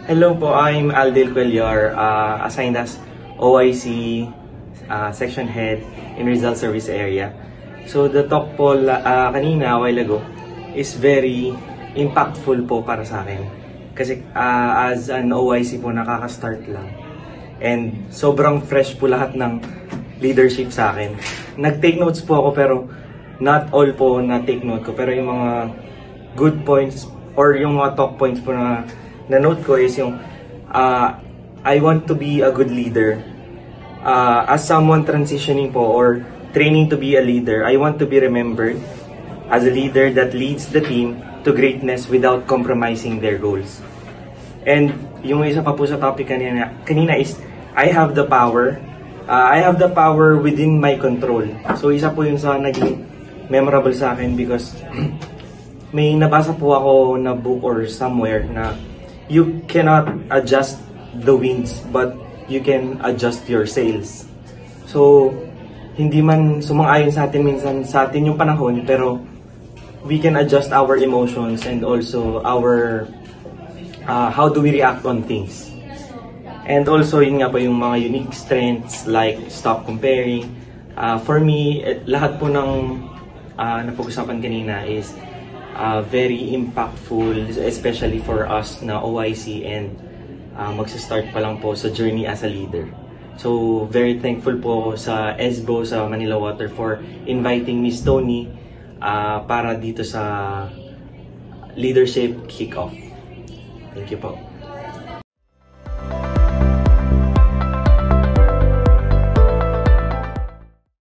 Hello po, I'm Aldel Cuellar, assigned as OIC Section Head in Rizal Service Area. So the talk po kanina, a while ago, is very impactful po para sa akin. Kasi as an OIC po, nakaka-start lang. And sobrang fresh po lahat ng leadership sa akin. Nag-take notes po ako pero not all po na-take note ko. Pero yung mga good points or yung mga talk points po na note ko is yung I want to be a good leader. As someone transitioning po or training to be a leader, I want to be remembered as a leader that leads the team to greatness without compromising their goals. And yung isa pa po sa topic kanina is I have the power. I have the power within my control. So isa po yung sa naging memorable sa akin because may nabasa po ako na book or somewhere na you cannot adjust the winds, but you can adjust your sails. So, hindi man sumang-ayon sa atin minsan sa atin yung panahon, pero we can adjust our emotions and also our how do we react on things. And also, yun nga po yung mga unique strengths like stop comparing. For me, lahat po ng napag-usapan kanina is very impactful, especially for us na OIC and magsa-start pa lang po sa journey as a leader. So, very thankful po sa ESBO, sa Manila Water for inviting Miss Tony para dito sa leadership kick-off. Thank you po.